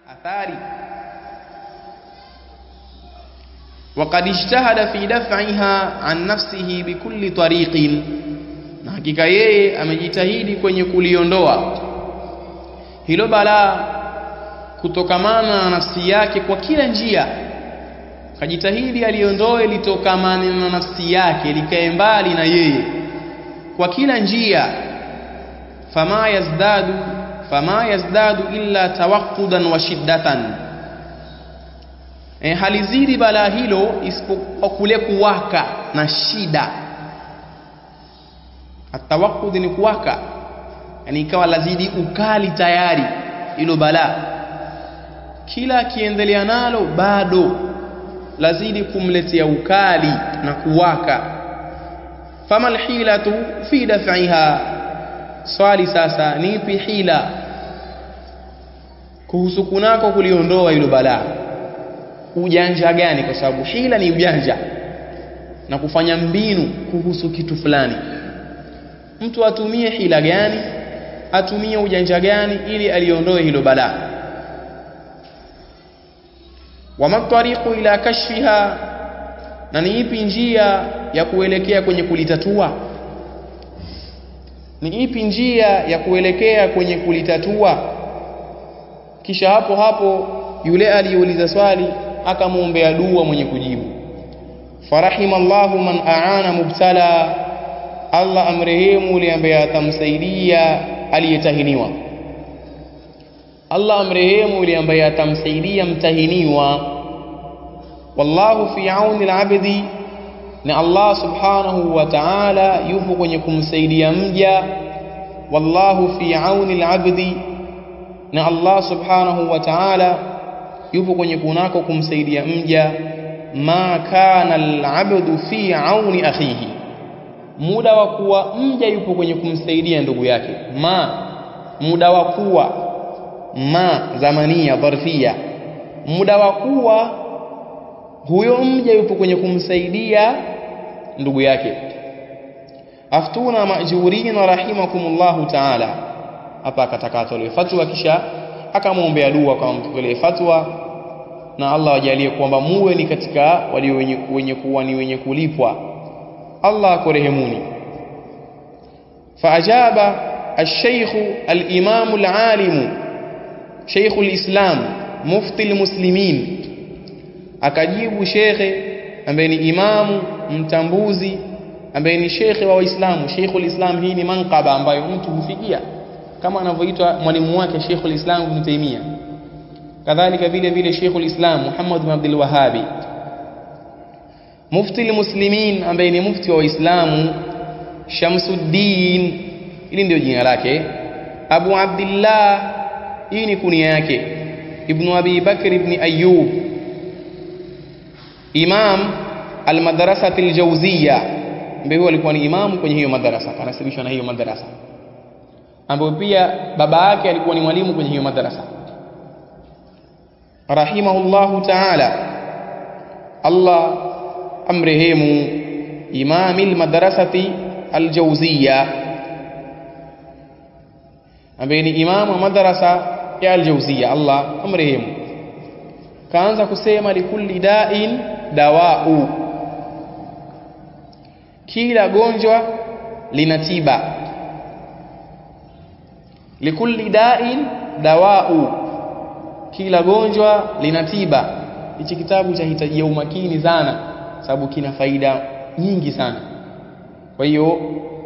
athari. وقد اجتهد في دفعها عن نفسه بكل طريق, na hakika yeye amejitahidi kwenye kuliondoa hilo balaa kutokamana na nafsi yake kwa kila njia. Kajitahidi aliondoe litokamana na nafsi yake likae mbali na yeye kwa kila njia. fama yazdadu illa tawaqqudan wa shiddatan, halizidi balaa hilo isipokuwa kule kuwaka na shida. Atawaqud ni kuwaka, yani ikawa lazidi ukali tayari hilo balaa. Kila akiendelea nalo bado lazidi kumletea ukali na kuwaka. Fama alhilatu fi daf'iha, swali sasa ni ipi hila kuhusu kunako kuliondoa hilo balaa? Ujanja gani? Kwa sababu hila ni ujanja na kufanya mbinu kuhusu kitu fulani. Mtu atumie hila gani, atumie ujanja gani ili aliondoe hilo balaa? Wama tariqu ila kashfiha, na ni ipi njia ya kuelekea kwenye kulitatua? Ni ipi njia ya kuelekea kwenye kulitatua? Kisha hapo yule aliyeuliza swali akamuombea dua mwenye kujibu. Farahimallahu man aana mubtala, Allah amrehemu yule ambaye atamsaidia aliyetahiniwa. Allah amrehemu yule ambaye atamsaidia mtahiniwa. Wallahu fi auni al-abdi, na Allah subhanahu wa ta'ala yupo kwenye kumsaidia mja. Wallahu fi auni al-abdi, na Allah subhanahu wa ta'ala yupo kwenye kunako kumsaidia mja. Ma kana al-abdu fi auni akhihi, muda wa kuwa mja yupo kwenye kumsaidia ndugu yake. Muda wa kuwa, zamania dharfia, muda wa kuwa huyo mja yupo kwenye kumsaidia ndugu yake. Aftuna majurin rahimakumullahu ta'ala, hapa akatakatolewa fatwa kisha akamwombea dua kwa mtolee fatwa, na Allah ajalie kwamba muwe ni katika walio wenye kulipwa. Allah akurehemuni. Faajaba al-Sheikh al-Imam al-Alim Sheikh al-Islam Mufti al-Muslimin, akajibu shekhe ambaye ni imamu mtambuzi ambaye ni shekhe wa Waislamu. Sheikh al-Islam, hii ni manqaba ambayo mtu hufikia kama anavyoitwa mwalimu wake Sheikh al-Islam Ibn Taymiyyah. Kadhalika vile Sheikh al-Islam Muhammad bin Abdul Wahhab. Mufti al-Muslimin ambaye ni mufti wa Waislamu. Shamsuddin, hili ndio jina lake. Abu Abdullah, hii ni kunia yake. Ibn Abi Bakr ibn Ayyub, Imam al-Madrasati al-Jawziyya, ambaye alikuwa ni imamu kwenye hiyo madrasa, anasibishwa na hiyo madrasa, ambaye pia baba yake alikuwa ni mwalimu kwenye hiyo madrasa. Rahimahullahu ta'ala, Allah amrehemu Imam al-Madrasati al-Jawziyya, ambaye ni imamu wa madrasa ya al-Jawziyya. Allah amrehemu. Kaanza kusema likulli da'in dawa'u, kila gonjwa lina tiba. Likulli da'in dawa'u, kila gonjwa lina tiba. Hichi kitabu chahitajia umakini sana, sababu kina faida nyingi sana. Kwa hiyo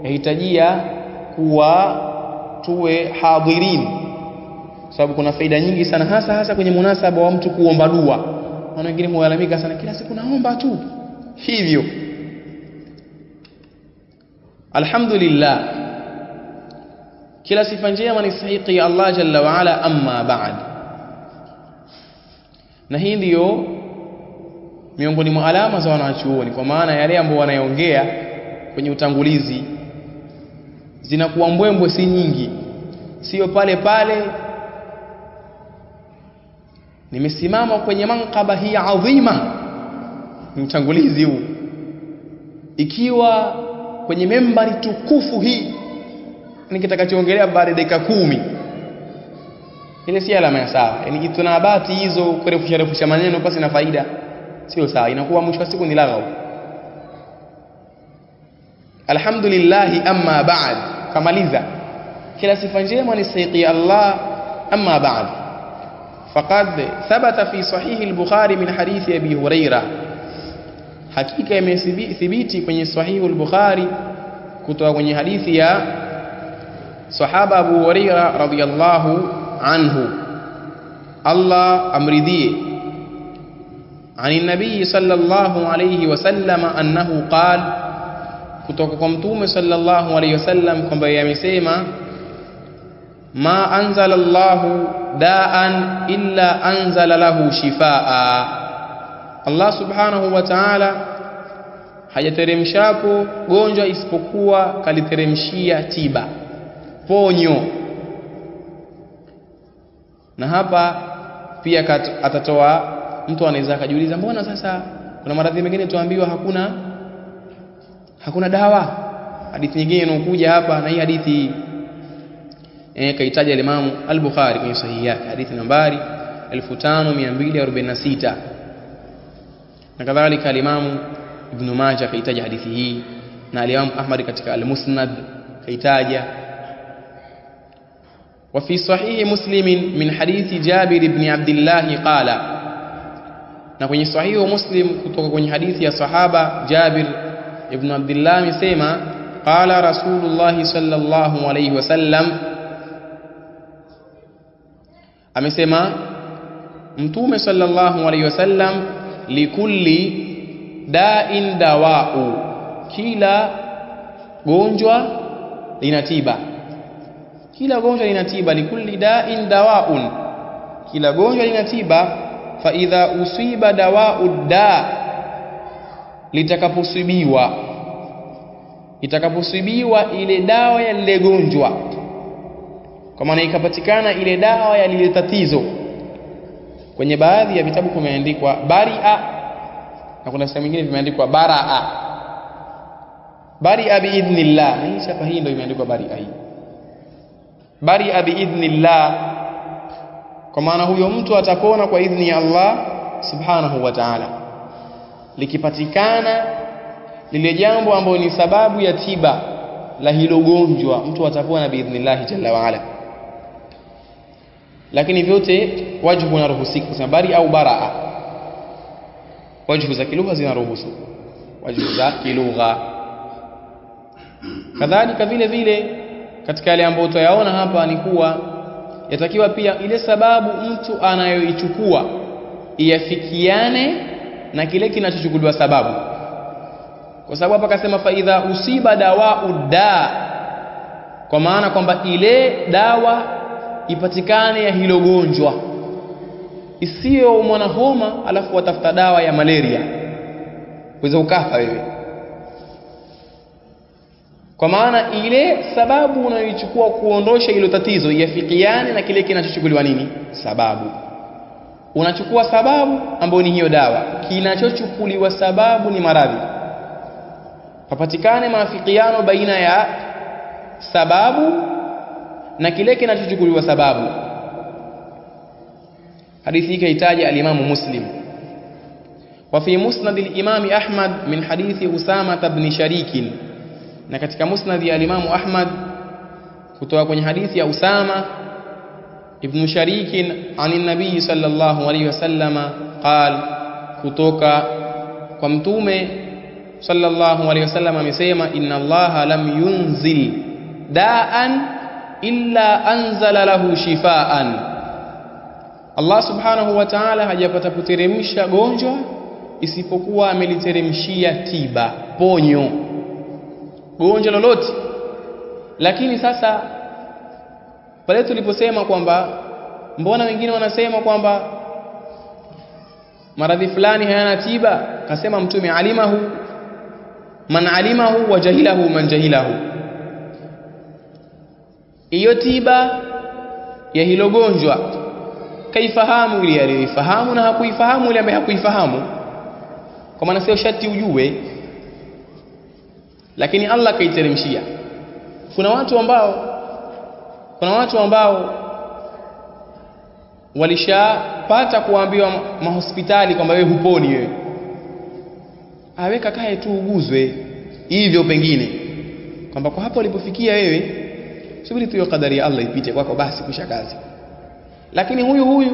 yahitajia kuwa tuwe hadhirin, sababu kuna faida nyingi sana, hasa kwenye munasaba wa mtu kuomba dua. Maana wengine hualamika sana, kila siku naomba tu hivyo. Alhamdulillah, kila sifa njema ni stahiki ya Allah jalla wa ala. Amma ba'd, na hii ndio miongoni mwa alama za wanachuoni, kwa maana yale ambao wanayoongea kwenye utangulizi zinakuwa mbwembwe, si nyingi, sio pale nimesimama kwenye manqaba hii adhima, ni utangulizi huu, ikiwa kwenye membari tukufu hii nikitakachoongelea baada ya dakika 10 ile si alama ya sawa. Yani tunabati hizo kurefusha maneno pasi na faida sio sawa, inakuwa mwisho wa siku ni laghau. Alhamdulillah, amma ba'd, kamaliza kila sifa njema ni stahiki Allah. Amma ba'd, faqad thabata fi sahih al-Bukhari min hadith Abi Huraira, hakika imethibiti kwenye sahih al-Bukhari kutoka kwenye hadithi ya sahaba Abu Huraira radhiyallahu anhu, Allah amridhie, ani nabii sallallahu alayhi wasallam annahu qala, kutoka kwa mtume sallallahu alayhi wasallam kwamba yamesema, ma anzala Allahu da'an illa anzala lahu shifaa, Allah subhanahu wa ta'ala hajateremshapo gonjwa isipokuwa kaliteremshia tiba, ponyo. Na hapa pia atatoa, mtu anaweza kujiuliza, mbona sasa kuna maradhi mengine tuambiwa hakuna dawa? Hadithi nyingine inayokuja hapa, na hii hadithi kaitaja Imam al-Bukhari kwenye sahihi yake, hadithi nambari 5246, na kadhalika Imam Ibn Majah kaitaja hadithi hii, na Imam Ahmad katika al-Musnad kaitaja. وفي صحيح مسلم من حديث جابر بن عبد الله قال, na kwenye sahihi Muslim kutoka kwenye hadithi ya sahaba Jabir ibn Abdullah amesema, qala Rasulullah sallallahu alayhi wasallam, amesema mtume sallallahu alayhi wasallam, likulli da'in dawa'u, kila gonjwa lina tiba. Kila gonjwa lina tiba, likulli da'in dawa'un, kila gonjwa lina tiba. Fa idha usiba dawa'u da, itakaposibiwa ile dawa ya lile gonjwa, kwa maana ikapatikana ile dawa ya lile tatizo. Kwenye baadhi ya vitabu kumeandikwa bari'a, na kuna sehemu nyingine vimeandikwa bara'a. Bari'a biidhnillah, na hii hapa hii ndio imeandikwa bari'a hii, bari'a biidhnillah, kwa maana huyo mtu atapona kwa idhni ya Allah subhanahu wa ta'ala. Likipatikana lile jambo ambalo ni sababu ya tiba la hilo gonjwa, mtu atapona biidhnillah jalla wa ala. Lakini vyote wajhu unaruhusika kusema bari au baraa, wajhu za kilugha zinaruhusu, wajhu za kilugha. Kadhalika vile vile katika yale ambayo tutayaona hapa ni kuwa yatakiwa pia ile sababu mtu anayoichukua iafikiane na kile kinachochukuliwa sababu. Kwa sababu hapa akasema fa idha usiba dawa'u da, kwa maana kwamba ile dawa ipatikane ya hilo gonjwa, isiyo mwana homa alafu watafuta dawa ya malaria, uweza ukafa wewe. Kwa maana ile sababu unayoichukua kuondosha hilo tatizo iafikiane na kile kinachochukuliwa nini? Sababu. Unachukua sababu ambayo ni hiyo dawa, kinachochukuliwa sababu ni maradhi. Papatikane maafikiano baina ya sababu na kile kinachochukuliwa sababu. Hadithi hii kaitaja al-Imam Muslim. Wa fi musnad al-Imam Ahmad min hadithi Usama ibn Sharik, na katika musnad ya al-Imam Ahmad kutoka kwenye hadithi ya Usama ibn Sharik ani nabii sallallahu alayhi wasallama qal, kutoka kwa mtume sallallahu alayhi wasallam amesema, inna Allaha lam yunzil da'an illa anzala lahu shifaan, Allah subhanahu wa ta'ala hajapata kuteremsha gonjwa isipokuwa ameliteremshia tiba, ponyo, gonjwa lolote. Lakini sasa pale tuliposema kwamba mbona wengine wanasema kwamba maradhi fulani hayana tiba, kasema mtume alimahu man alimahu wa jahilahu man jahilahu, hiyo tiba ya hilo gonjwa kaifahamu ile aliyoifahamu na hakuifahamu ile ambaye hakuifahamu, kwa maana sio shati ujue, lakini Allah kaiteremshia. Kuna watu ambao walishapata kuambiwa mahospitali kwamba wewe huponi wewe, aweka kae tu uguzwe hivyo, pengine kwamba kwa hapo ulipofikia wewe subiri tu hiyo kadari ya Allah ipite kwako basi kisha kazi. Lakini huyu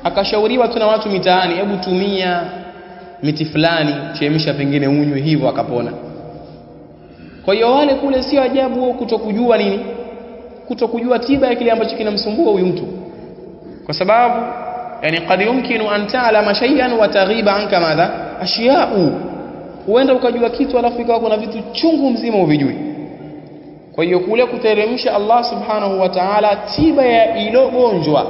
akashauriwa tu na watu mitaani, hebu tumia miti fulani, chemsha pengine unywe, hivyo akapona. Kwa hiyo wale kule sio ajabu kutokujua nini, kutokujua tiba ya kile ambacho kinamsumbua huyu mtu, kwa sababu yani qad yumkinu an ta'lama shay'an wa taghiba anka madha ashiya'u, huenda ukajua kitu alafu ikawa kuna vitu chungu mzima uvijui. Kwa hiyo kule kuteremsha Allah subhanahu wa ta'ala tiba ya ilo gonjwa,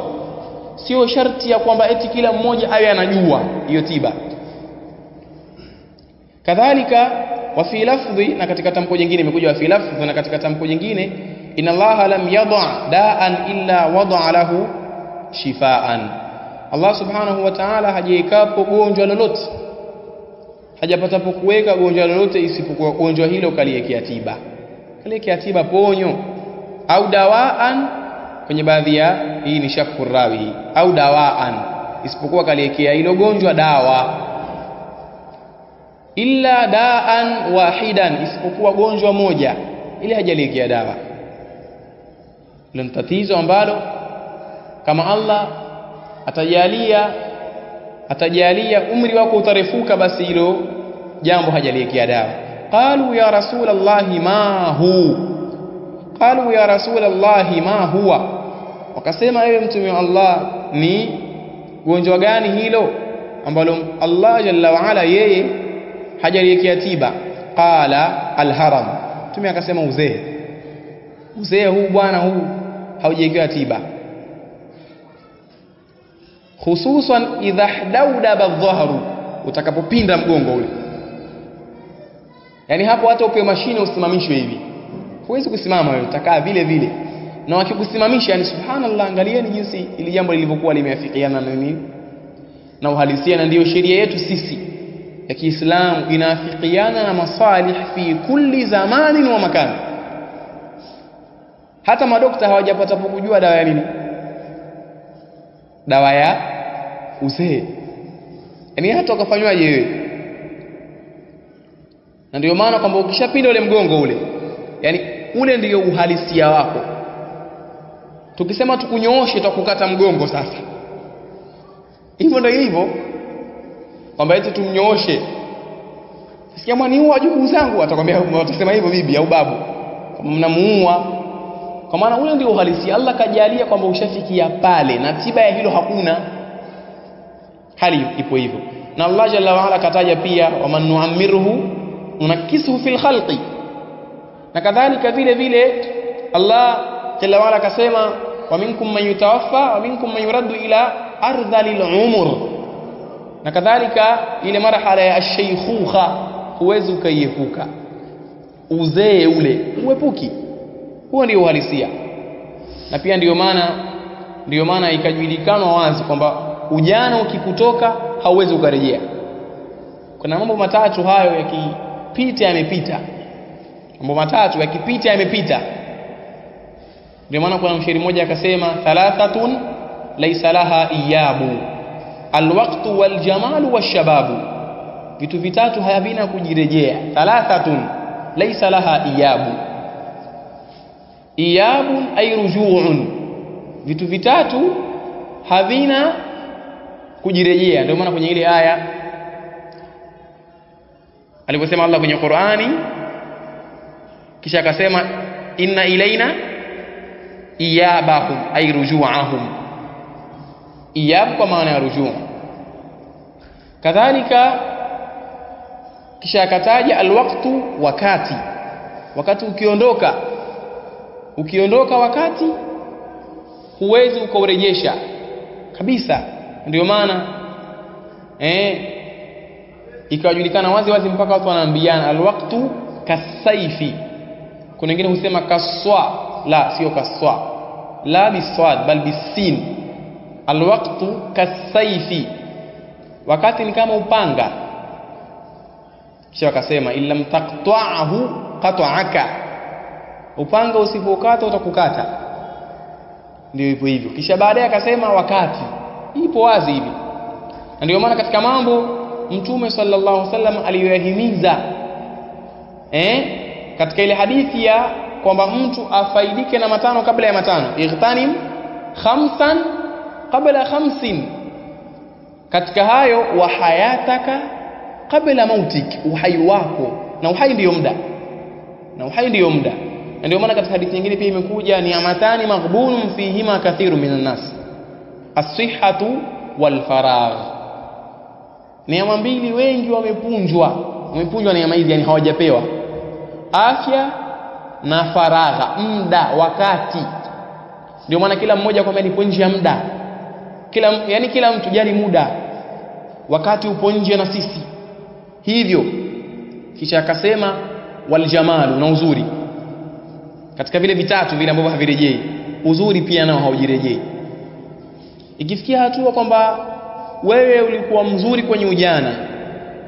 sio sharti ya kwamba eti kila mmoja awe anajua hiyo tiba. Kadhalika wa fi lafdhi, na katika tamko jingine imekuja wa fi lafdhi, na katika tamko jingine inna Allah lam yad'a da'an illa wada'a lahu shifaan. Allah subhanahu wa ta'ala hajaikapo gonjwa lolote, hajapatapo kuweka gonjwa lolote isipokuwa gonjwa hilo kaliwekea tiba, kaliwekea tiba, ponyo au dawaan. Kwenye baadhi ya hii ni shakku rawi, au dawaan, isipokuwa kaliwekea hilo gonjwa dawa. Illa daan wahidan, isipokuwa gonjwa moja, ili hajaliwekea dawa. Ni tatizo ambalo kama Allah atajalia umri wako utarefuka, basi hilo jambo hajaliwekea dawa. Qalu ya rasulallahi ma hu, qalu ya rasulallahi ma huwa, wakasema ewe mtume wa Allah, ni gonjwa gani hilo ambalo Allah jalla wa ala yeye hajaliwekea tiba? Qala alharam, mtume akasema uzee huu bwana, huu haujawekewa tiba, hususan idha hdawdaba dhahru, utakapopinda mgongo ule. Yani hapo hata upewe mashine usimamishwe hivi, huwezi kusimama wewe, utakaa vile vile. Na wakikusimamisha, yani subhanallah, angalieni jinsi ili jambo lilivyokuwa limeafikiana na nini na uhalisia. Na ndiyo sheria yetu sisi ya Kiislamu, inaafikiana na masalih fi kulli zamanin wa makani. Hata madokta hawajapata kujua dawa ya nini, dawa ya uzee, yani hata ukafanywaje wewe. Na ndio maana kwamba ukishapinda ule mgongo ule, yani ule ndio uhalisia wako. Tukisema tukunyooshe tutakukata mgongo sasa, hivyo ndio hivyo, kwamba eti tumnyooshe. Sikia mwani huwa wajukuu zangu, atakwambia watasema hivyo bibi au babu, kama mnamuua. Kwa maana ule ndio uhalisia. Allah kajalia kwamba ushafikia pale, na tiba ya hilo hakuna, hali ipo hivyo. Na Allah jalla wa ala kataja pia wa man nu'ammirhu nunakisuhu fil khalqi, na kadhalika vile vile Allah jalla wa ala akasema wa minkum man yutawaffa wa minkum man yuraddu ila ardhalil umur, na kadhalika ile marhala ya ash-shaykhuha huwezi ukaiepuka, uzee ule uepuki, huo ndio uhalisia. Na pia ndio maana ikajulikana wazi kwamba ujana ukikutoka hauwezi ukarejea. Kuna mambo matatu hayo yakipita yamepita, mambo matatu yakipita yamepita. Ndio maana kuna mshairi mmoja akasema thalathatun laysa laha iyabu, alwaqtu waljamalu washababu, vitu vitatu hayavina kujirejea. Thalathatun laysa laha iyabu, iyabun ay ruju'un, vitu vitatu havina kujirejea. Ndio maana kwenye ile aya aliposema Allah kwenye Qur'ani, kisha akasema inna ilaina iyabahum ay ruju'ahum, iyab kwa maana ya rujuu. Kadhalika kisha akataja alwaqtu, wakati ukiondoka wakati huwezi ukaurejesha kabisa. Ndio maana ikajulikana wazi mpaka watu wanaambiana alwaqtu kasaifi. Kuna wengine husema kaswa, la sio kaswa, la biswad bal bisin. Alwaqtu kasaifi, wakati ni kama upanga. Kisha wakasema illam taqta'ahu qat'aka, upanga usipokata utakukata. Ndio hivyo. Kisha baadaye akasema ipo wazi hivi. Na ndio maana katika mambo Mtume sallallahu alaihi wasallam aliyoyahimiza katika ile hadithi ya kwamba mtu afaidike na matano kabla ya matano, igtanim khamsan qabla khamsin, katika hayo wa hayataka qabla mautik, uhai wako, na uhai ndio muda, na uhai ndio muda. Na ndio maana katika hadithi nyingine pia imekuja ni'matani maghbunun fihima kathiru minan nas, as-sihhatu wal faragh. Neema mbili wengi wamepunjwa neema hizi, yani hawajapewa: afya na faragha, muda, wakati. Ndio maana kila mmoja kwamba nipo nje ya muda, kila mtu jali muda, wakati upo nje na sisi hivyo. Kisha akasema wal jamalu, na uzuri, katika vile vitatu vile ambavyo havirejei, uzuri pia nao haujirejei. Ikifikia hatua kwamba wewe ulikuwa mzuri kwenye ujana,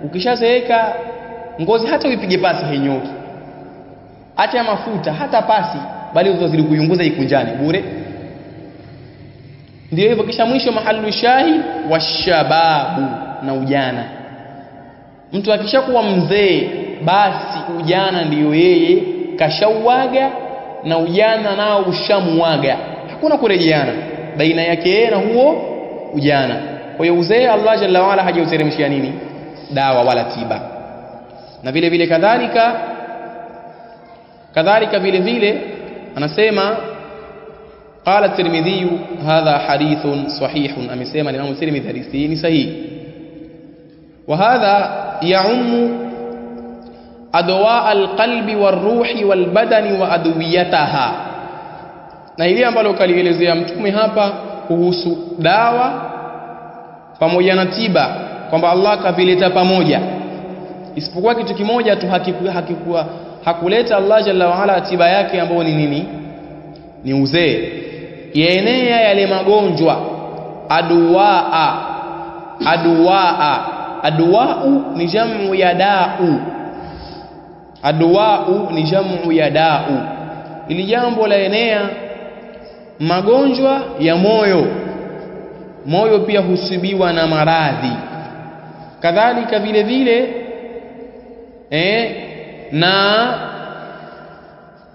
ukishazeeka ngozi hata uipige pasi hainyoki, hata mafuta hata pasi, bali uzozidi kuyunguza ikunjane bure. Ndio hivyo. Kisha mwisho mahalu shahi washababu, na ujana. Mtu akishakuwa mzee, basi ujana ndiyo yeye kashauaga, na ujana nao ushamuaga, hakuna kurejeana baina yake yeye na huo ujana. Kwa hiyo uzee Allah jalla waala hajauteremshia nini? Dawa wala tiba. Na vile vile kadhalika vile vile anasema qala at-Tirmidhi hadha hadithun sahihun, amesema Imam at-Tirmidhi hadithi ni sahihi. Wa hadha ya'ummu adwa al-qalbi war-ruhi wal-badani wa adwiyataha. Na ile ambalo kalielezea Mtume hapa kuhusu dawa pamoja na tiba, kwamba Allah kavileta pamoja, isipokuwa kitu kimoja tu hakuleta Allah jalla waala tiba yake ambayo ni nini? Ni uzee. Yaenea yale magonjwa adwa'u ni jamu ya da'u, adwa'u ni jamu ya da'u. Ili jambo la enea magonjwa ya moyo pia husibiwa na maradhi, kadhalika vile vile na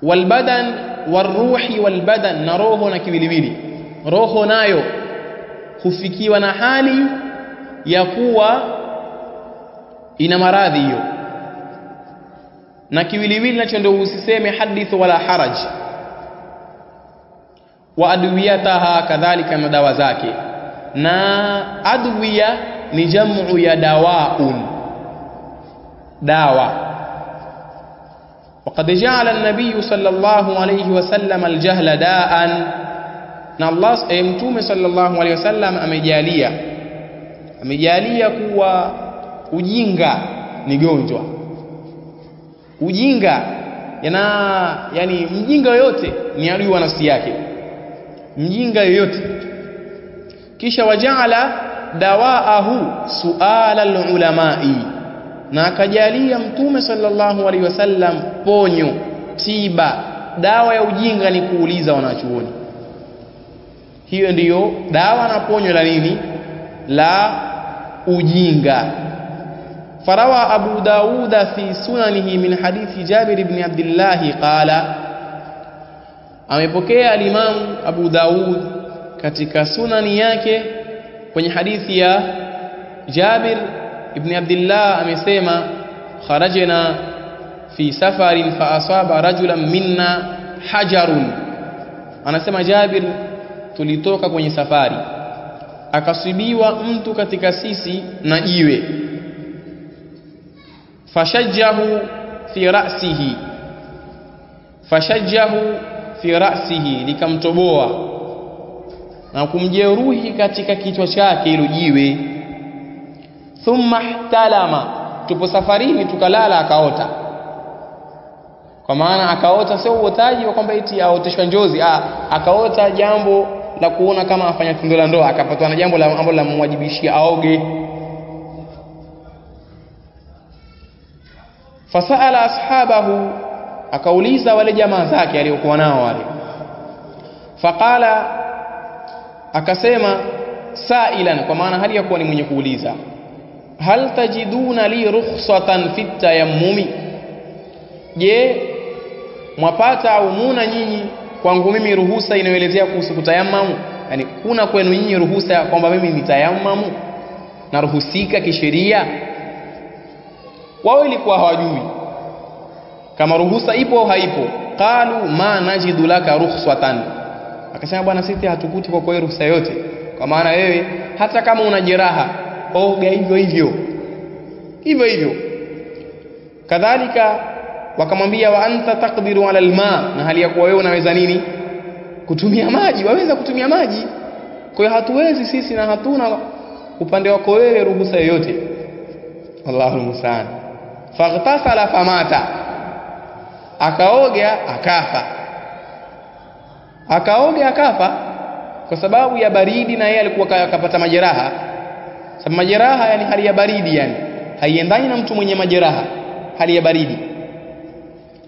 walbadan waruhi walbadan, na roho na kiwiliwili. Roho nayo hufikiwa na hali ya kuwa ina maradhi hiyo, na kiwiliwili nacho ndio usiseme hadith wala haraj. Wa adwiyataha, kadhalika na dawa zake. Na adwiya ni jamu ya dawaun, dawa. وقد جعل النبي صلى الله عليه وسلم الجهل داء، na Allah Mtume sallallahu alayhi wasallam amejalia kuwa ujinga ni gonjwa. Ujinga yani mjinga yoyote ni adui wa nafsi yake, mjinga yoyote. Kisha wajaala dawaahu suala al-ulamai, na akajalia Mtume sallallahu alaihi wasallam ponyo, tiba, dawa ya ujinga ni kuuliza wanachuoni. Hiyo ndiyo dawa na ponyo la nini? La ujinga. Farawa Abu Dawud fi sunanihi min hadithi Jabir ibn Abdullah qala, amepokea al-Imam Abu Dawud katika sunani yake kwenye hadithi ya Jabir ibn Abdullah, amesema kharajna fi safarin fa asaba rajulan minna hajarun. Anasema Jabir, tulitoka kwenye safari akasibiwa mtu katika sisi na jiwe. Fashajjahu fi ra'sihi, likamtoboa na kumjeruhi katika kichwa chake hilo jiwe. Thumma ihtalama, tupo safarini tukalala, akaota. Kwa maana akaota sio uotaji wa kwamba eti aoteshwa njozi, akaota jambo la kuona kama afanya tendo la ndoa, akapatwa na jambo ambalo lamwajibishia aoge. Fasaala ashabahu, akauliza wale jamaa zake aliokuwa nao wale. Faqala, akasema sailan, kwa maana hali ya kuwa ni mwenye kuuliza, hal tajiduna li rukhsatan fi tayammumi, je mwapata au muna nyinyi kwangu mimi ruhusa inayoelezea kuhusu kutayammamu? Yani kuna kwenu nyinyi ruhusa kwamba mimi nitayammamu na ruhusika kisheria? Wao ilikuwa hawajui kama ruhusa ipo au haipo. Qalu ma najidu laka rukhsatan, akasema bwana sisi hatukuti kwa kweli ruhusa yote, kwa maana wewe hata kama una jeraha oga hivyo hivyo hivyo hivyo. Kadhalika wakamwambia wa anta taqdiru ala alma, na hali ya kuwa wewe unaweza nini? Kutumia maji. Waweza kutumia maji, kwa hiyo hatuwezi sisi na hatuna upande wako wewe ruhusa yoyote. Allahu musta'an. Faghtasala famata, akaoga akafa. Akaoga akafa kwa sababu ya baridi, na yeye alikuwa akapata majeraha. Sababu majeraha yani hali ya baridi, yani haiendani na mtu mwenye majeraha. Hali ya baridi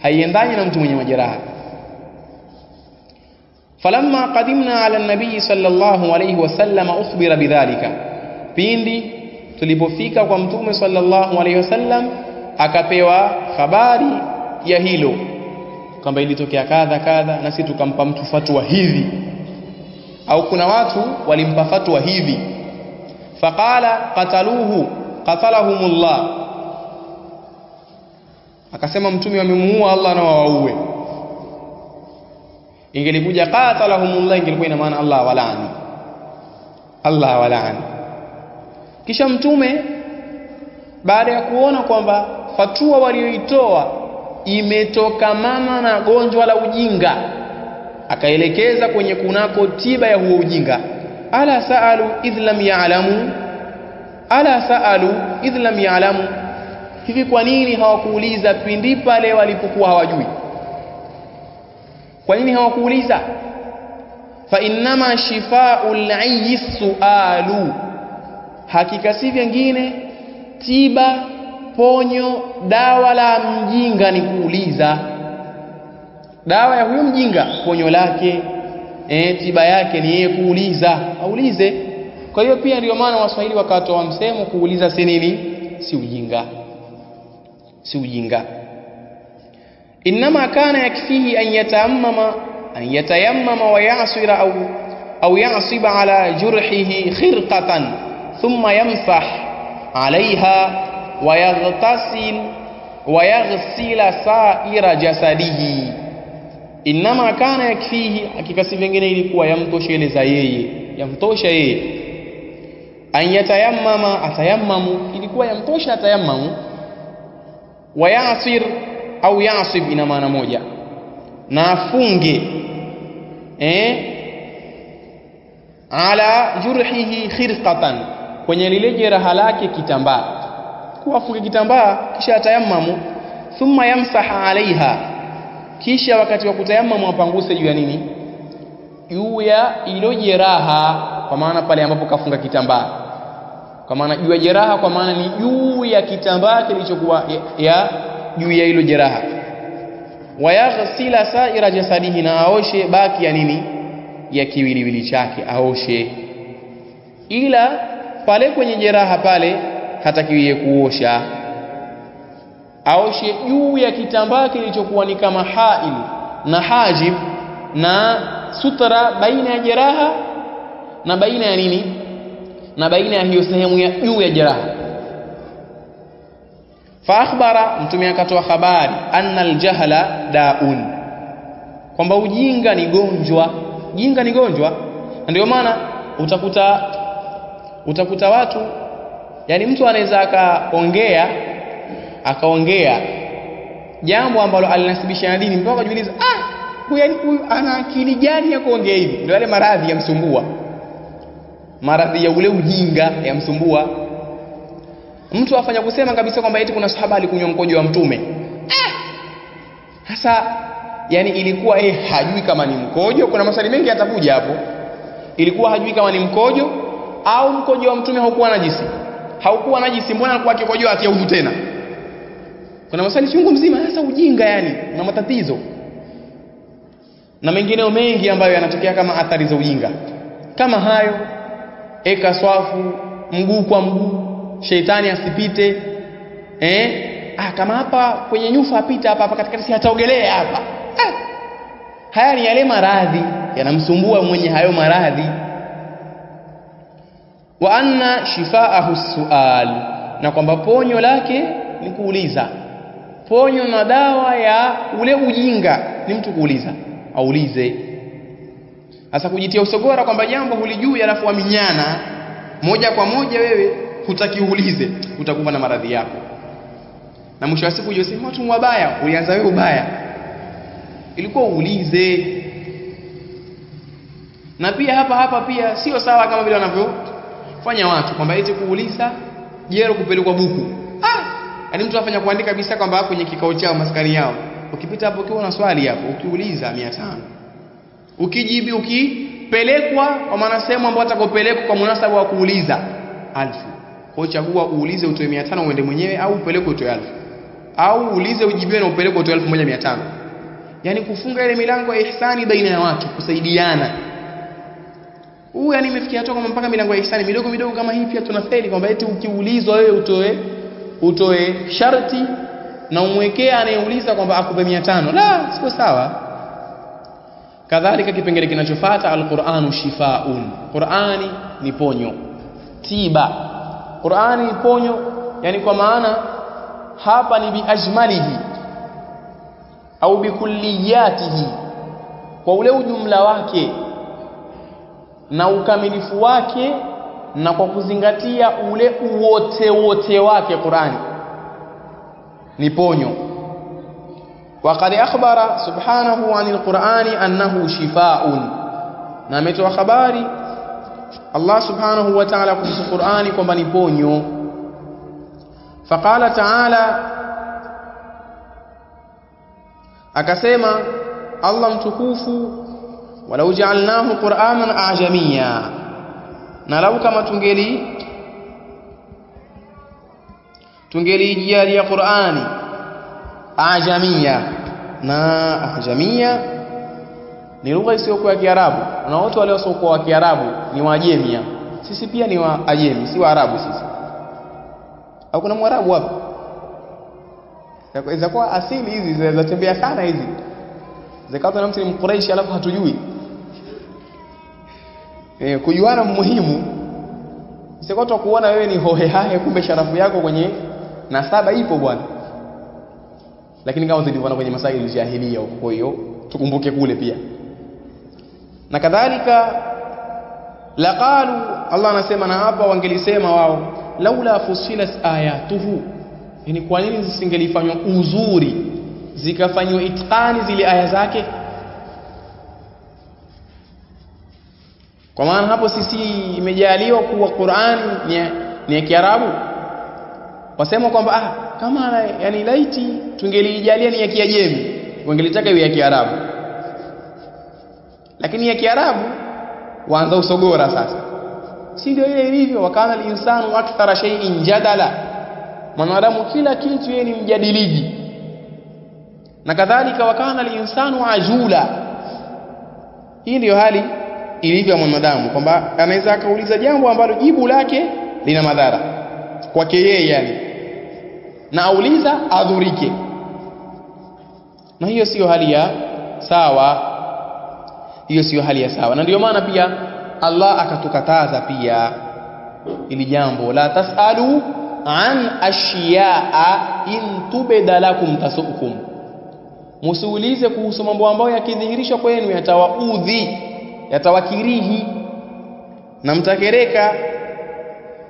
haiendani na mtu mwenye majeraha. Falamma qadimna ala an-nabii sallallahu alayhi wasallam ukhbira bidhalika, pindi tulipofika kwa mtume sallallahu alayhi wasallam akapewa habari ya hilo kwamba ilitokea kadha kadha, na sisi tukampa mtu fatwa hivi, au kuna watu walimpa fatwa hivi. Faqala qataluhu qatalahumullah, akasema mtume wamemuua Allah na wawaue. Ingelikuja qatalahumullah ingelikuwa ina maana Allah walaani, Allah walaani. Kisha mtume baada ya kuona kwamba fatwa walioitoa imetokamana na gonjwa la ujinga, akaelekeza kwenye kunako tiba ya huo ujinga. Ala saalu idh lam ya'lamu, ala saalu idh lam ya'lamu, hivi kwa nini hawakuuliza pindi pale walipokuwa hawajui? Kwa nini hawakuuliza? Fa innama shifaa'ul 'ayyi su'alu, hakika si vingine tiba, ponyo, dawa la mjinga ni kuuliza. Dawa ya huyo mjinga, ponyo lake, tiba yake ni yeye kuuliza, aulize. Kwa hiyo pia ndio maana Waswahili wakatoa msemo kuuliza si nini? Si ujinga, si ujinga. Inma kana yakfihi an yatayammama wa ya'sira au ya'siba ala jurhihi khirqatan thumma yamsah alaiha wa yaghsila sa'ira jasadihi. Inma kana yakfihi, hakika si vingine ilikuwa yamtosheleza yeye, yamtosha yeye. An yatayammama, atayammamu, ilikuwa yamtosha atayammamu. Wa ya'sir au ya'sib ina maana moja, na afunge ala jurhihi khirqatan, kwenye lile jeraha lake kitambaa, kuafunge kitambaa kisha atayammamu. Thumma yamsaha alaiha, kisha wakati wa kutayammamu apanguse juu ya nini? Juu ya ilo jeraha, kwa maana pale ambapo kafunga kitambaa, kwa maana juu ya jeraha, kwa maana ni juu ya kitambaa kilichokuwa ya juu ya ilo jeraha. Wayaghsila sa'ira jasadihi, na aoshe baki ya nini? Ya kiwiliwili chake aoshe. Ila pale kwenye jeraha pale hatakiwi kuosha, aoshe juu ya kitambaa kilichokuwa ni kama hail na hajib na sutra baina ya jeraha na baina ya nini? Na baina ya hiyo sehemu ya juu ya jeraha. Fa akhbara, mtume akatoa habari, anna aljahla daun, kwamba ujinga ni gonjwa. Jinga ni gonjwa. Ndio maana utakuta watu, yani mtu anaweza akaongea jambo ambalo alinasibisha na dini, mpaka kujiuliza huyu ana akili gani ya kuongea hivi? Ndio yale maradhi yamsumbua, maradhi ya ule ujinga yamsumbua. Mtu afanya kusema kabisa kwamba eti kuna sahaba alikunywa mkojo wa mtume. Sasa yani ilikuwa hajui kama ni mkojo. Kuna maswali mengi yatakuja hapo. Ilikuwa hajui kama ni mkojo au mkojo wa mtume haukuwa najisi. Haukuwa najisi, mbona alikuwa akikojoa akiaudu tena? Kuna maswali chungu mzima. Sasa ujinga yani na matatizo na mengineo mengi ambayo yanatokea kama athari za ujinga. Kama hayo eka swafu mguu kwa mguu, sheitani asipite. Kama hapa kwenye nyufa apita hapa katikati, si hataogelea hapa. Haya ni yale maradhi yanamsumbua mwenye hayo maradhi. Wa anna shifaahu sual, na kwamba ponyo lake ni kuuliza. Ponyo na dawa ya ule ujinga ni mtu kuuliza, aulize. Sasa kujitia usogora kwamba jambo hulijui alafu aminyana moja kwa moja, wewe hutaki uulize, utakuwa na maradhi yako. Na mwisho wa siku unasema watu wabaya, ulianza wewe ubaya. Ilikuwa uulize. Na pia hapa pia sio sawa kama vile wanavyofanya watu kwamba eti kuuliza jero kupelekwa buku. Yaani mtu afanya kuandika kabisa kwamba kwenye kikao chao maskani yao, ukipita hapo ukiwa na swali hapo ukiuliza 500, ukijibu ukipelekwa kwa maana sehemu ambayo atakopelekwa kwa munasaba wa kuuliza 1000. Kwa chagua uulize utoe 500 uende mwenyewe, au upelekwe utoe 1000, au uulize ujibiwe na upelekwe utoe 1500. Yani kufunga ile milango ya ihsani baina ya watu, kusaidiana. Yani imefikia hatua kama mpaka milango ya ihsani midogo midogo kama hii pia tunafeli kwamba eti ukiulizwa wewe utoe sharti na umwekea anayeuliza kwamba akupe 500. La, sio sawa. Kadhalika kipengele kinachofuata, al-Qur'anu shifaa'un. Qur'ani ni ponyo, tiba. Qur'ani ni ponyo, yani kwa maana hapa ni biajmalihi au bikulliyatihi, kwa ule ujumla wake na ukamilifu wake, na kwa kuzingatia ule wote wake. Qur'ani ni ponyo. وقد أخبر سبحانه عن القرآن أنه شفاء، na ametoa habari Allah subhanahu wa ta'ala kuhusu Qur'ani kwamba ni ponyo. Faqala ta'ala, akasema Allah mtukufu, walau ja'alnahu Qur'anan a'jamiyya, na lau kama tungelijalia Qur'ani ajamia. Na ajamia ni lugha isiyokuwa ya Kiarabu, na watu wale wasiokuwa wa Kiarabu ni Waajemi. Sisi pia ni Waajemi, si Waarabu sisi. Au kuna Mwarabu hapa? Inaweza kuwa asili hizi zinaweza tembea sana hizi. Zakata na mtu ni Mquraishi alafu hatujui. Kujuana muhimu. Sio tu kuona wewe ni hohehahe kumbe sharafu yako kwenye nasaba ipo bwana. Lakini kama zilivyoona kwenye masaili ya jahiliya huko, kwa hiyo tukumbuke kule pia. Na kadhalika laqalu, Allah anasema na hapa wangelisema wao, laula fusilat ayatuhu, yani kwa nini zisingelifanywa uzuri zikafanywa itqani zile aya zake? Kwa maana hapo sisi imejaliwa kuwa Qur'ani ni ya Kiarabu, wasema kwamba kama yani laiti tungelijalia ni ya Kiajemi, wangelitaka iwe ya Kiarabu. Lakini ya Kiarabu waanza usogora sasa. Si ndio ile ilivyo, wakana al-insanu akthara shay'in jadala, mwanadamu kila kitu yeye ni mjadiliji. Na kadhalika wakana al-insanu ajula. Hii ndio hali ilivyo mwanadamu, kwamba anaweza akauliza jambo ambalo jibu lake lina madhara kwake yeye, yani na auliza adhurike. Na hiyo sio hali ya sawa, hiyo sio hali ya sawa. Na ndio maana pia Allah akatukataza pia ili jambo, la tasalu an ashiya'a in tubda lakum tasukum, musiulize kuhusu mambo ambayo yakidhihirishwa kwenu yatawaudhi, yatawakirihi na mtakereka.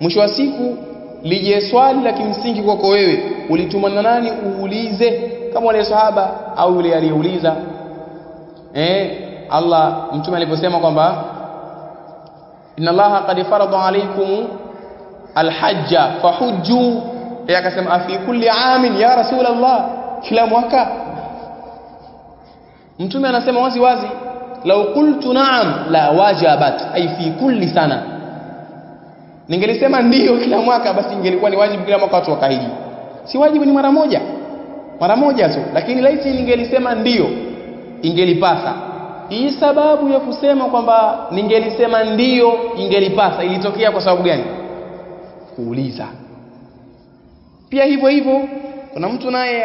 Mwisho wa siku lije swali la kimsingi kwako wewe, ulituma na nani uulize, kama wale sahaba au yule aliyeuliza. Allah mtume aliposema kwamba inna Allaha qad farada alaykum alhajja fahujju, akasema afi kulli amin ya rasul Allah, kila mwaka. Mtume anasema wazi wazi, law qultu na'am la wajabat, ay fi kulli sana. Ningelisema ndio kila mwaka, basi ingelikuwa ni wajibu kila mwaka watu wakahiji. Si wajibu, ni mara moja tu. Lakini laiti ningelisema ndio, ingelipasa hii sababu ya kusema kwamba ningelisema ndiyo ingelipasa ilitokea kwa sababu gani? Kuuliza. Pia hivyo hivyo kuna mtu naye